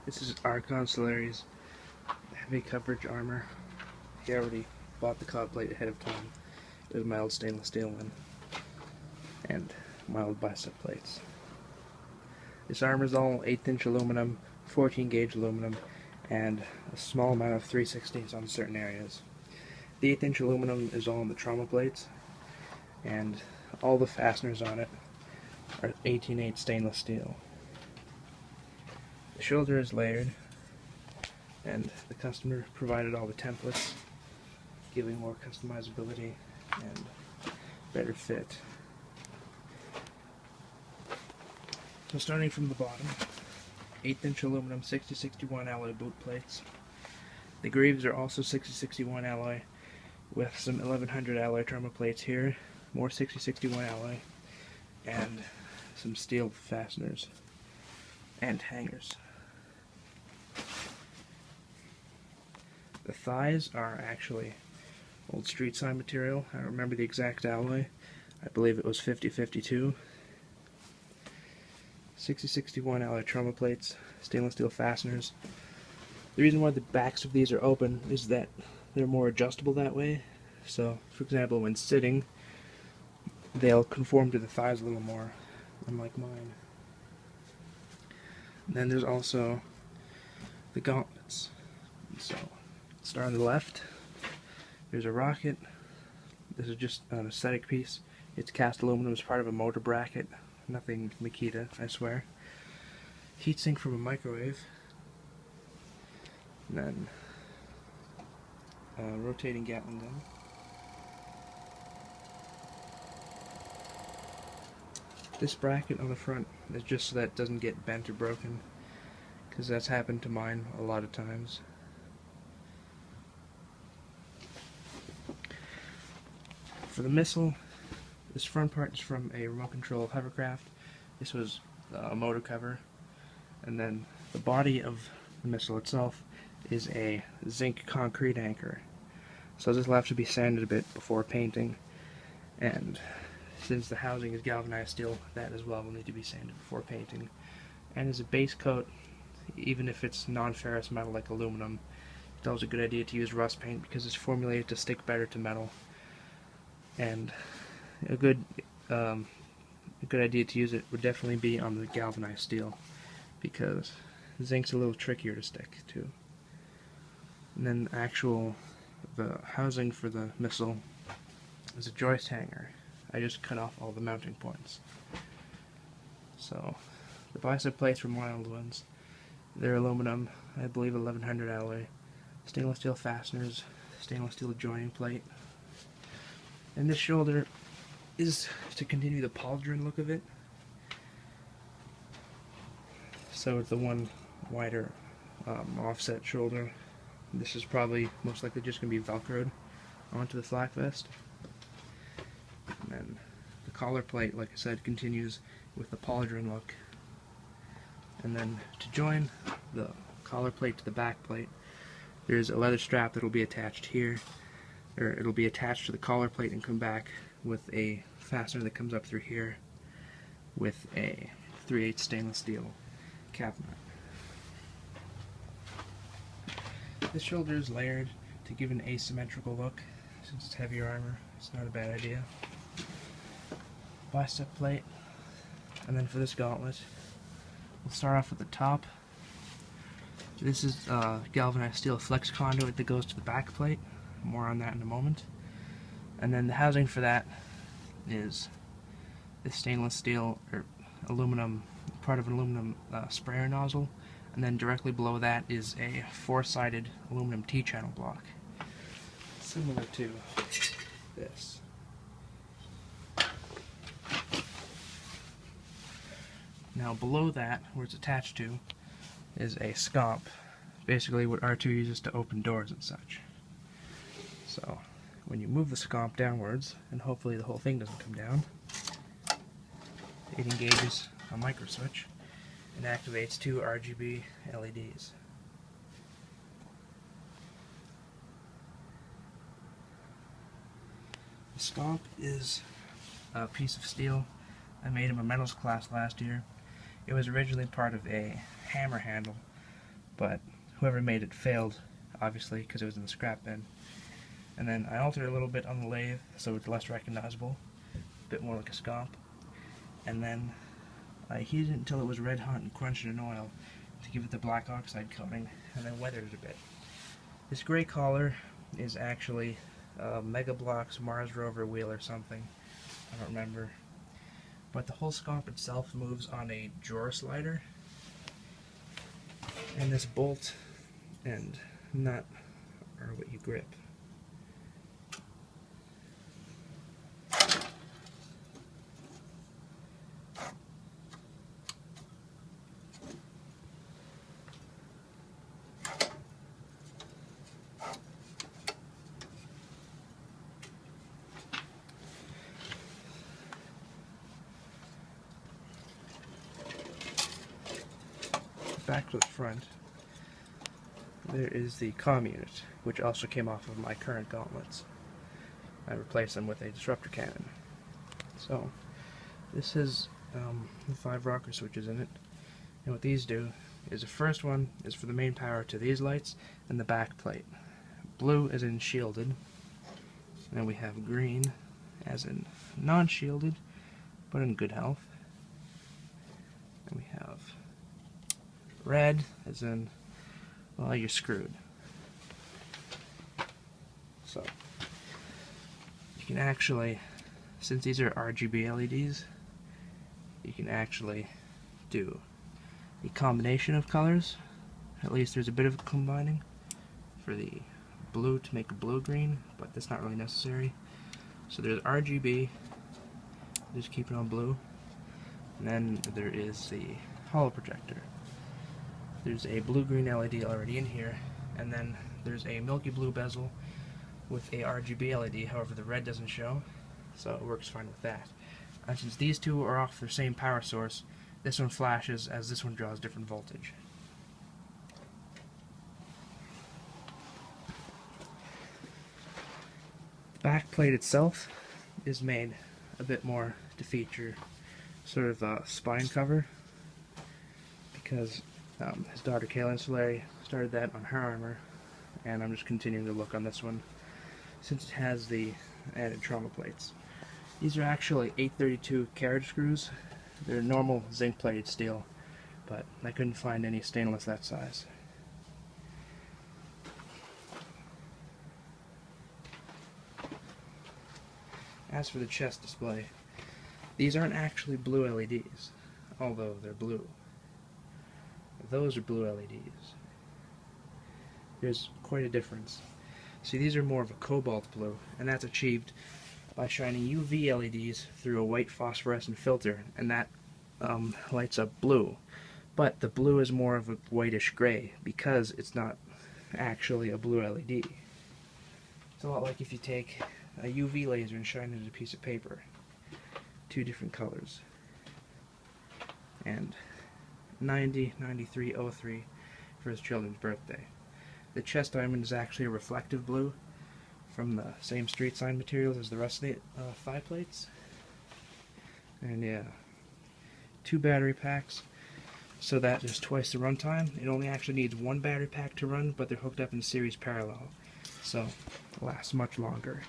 This is Arkon Solari's heavy coverage armor. He already bought the cod plate ahead of time. It was mild stainless steel one and mild bicep plates. This armor is all 1/8 inch aluminum, 14 gauge aluminum, and a small amount of 3/16 on certain areas. The 1/8 inch aluminum is all on the trauma plates, and all the fasteners on it are 18/8 stainless steel. The shoulder is layered, and the customer provided all the templates, giving more customizability and better fit. So starting from the bottom, 1/8 inch aluminum 6061 alloy boot plates. The greaves are also 6061 alloy with some 1100 alloy trauma plates here, more 6061 alloy, and some steel fasteners and hangers. The thighs are actually old street sign material. I don't remember the exact alloy. I believe it was 5052. 6061 alloy trauma plates, stainless steel fasteners. The reason why the backs of these are open is that they're more adjustable that way. So, for example, when sitting, they'll conform to the thighs a little more, unlike mine. And then there's also the gauntlets. So, start on the left. There's a rocket. This is just an aesthetic piece. It's cast aluminum as part of a motor bracket. Nothing Makita, I swear. Heatsink from a microwave. And then rotating gattling gun. This bracket on the front is just so that it doesn't get bent or broken, because that's happened to mine a lot of times. For the missile, this front part is from a remote control hovercraft. This was a motor cover. And then the body of the missile itself is a zinc concrete anchor. So this will have to be sanded a bit before painting. And since the housing is galvanized steel, that as well will need to be sanded before painting. And as a base coat, even if it's non-ferrous metal like aluminum, it's always a good idea to use rust paint because it's formulated to stick better to metal. And a good idea to use it would definitely be on the galvanized steel, because zinc's a little trickier to stick to. And then the housing for the missile is a joist hanger. I just cut off all the mounting points. So the bicep plates were mild ones. They're aluminum, I believe 1100 alloy, stainless steel fasteners, stainless steel joining plate. And this shoulder is to continue the pauldron look of it. So it's the one wider offset shoulder. This is probably most likely just going to be velcroed onto the flak vest. And then the collar plate, like I said, continues with the pauldron look. And then to join the collar plate to the back plate, there's a leather strap that will be attached here. Or it'll be attached to the collar plate and come back with a fastener that comes up through here with a 3/8 stainless steel cap nut. This shoulder is layered to give an asymmetrical look. Since it's heavier armor, it's not a bad idea. Bicep plate, and then for this gauntlet, we'll start off at the top. This is galvanized steel flex conduit that goes to the back plate. More on that in a moment. And then the housing for that is this stainless steel or aluminum, part of an aluminum sprayer nozzle, and then directly below that is a 4-sided aluminum T-channel block, similar to this. Now below that, where it's attached to, is a scomp, basically what R2 uses to open doors and such. So when you move the scomp downwards, and hopefully the whole thing doesn't come down, it engages a micro switch and activates 2 RGB LEDs. The scomp is a piece of steel. I made him a metals class last year. It was originally part of a hammer handle but whoever made it failed, obviously, because it was in the scrap bin. And then I altered it a little bit on the lathe so it's less recognizable, a bit more like a scomp. And then I heated it until it was red hot and crunched in oil to give it the black oxide coating, and then weathered it a bit. This gray collar is actually Mega Block's Mars rover wheel or something. I don't remember. But the whole scomp itself moves on a drawer slider. And this bolt and nut are what you grip. Back to the front, there is the comm unit, which also came off of my current gauntlets. I replaced them with a disruptor cannon. So, this has the 5 rocker switches in it, and what these do is the first one is for the main power to these lights and the back plate. Blue as in shielded, and we have green as in non-shielded, but in good health. And we have red, as in, well, you're screwed. So, you can actually, since these are RGB LEDs, you can actually do a combination of colors. At least there's a bit of combining for the blue to make a blue-green, but that's not really necessary. So there's RGB, just keep it on blue, and then there is the holo projector. There's a blue-green LED already in here, and then there's a milky blue bezel with a RGB LED, however the red doesn't show, so it works fine with that. And since these two are off their same power source, this one flashes as this one draws different voltage. The back plate itself is made a bit more to feature sort of a spine cover, because his daughter Kayla and Solari started that on her armor, and I'm just continuing to look on this one since it has the added trauma plates. These are actually 832 carriage screws. They're normal zinc-plated steel, but I couldn't find any stainless that size. As for the chest display, these aren't actually blue LEDs, although they're blue. Those are blue LEDs. There's quite a difference. See, these are more of a cobalt blue, and that's achieved by shining UV LEDs through a white phosphorescent filter, and that lights up blue. But the blue is more of a whitish gray, because it's not actually a blue LED. It's a lot like if you take a UV laser and shine it at a piece of paper. 2 different colors. And 90-93-03 for his children's birthday. The chest diamond is actually a reflective blue from the same street sign materials as the rest of the thigh plates. And yeah, 2 battery packs, so that there's twice the runtime. It only actually needs 1 battery pack to run, but they're hooked up in series parallel, so it lasts much longer.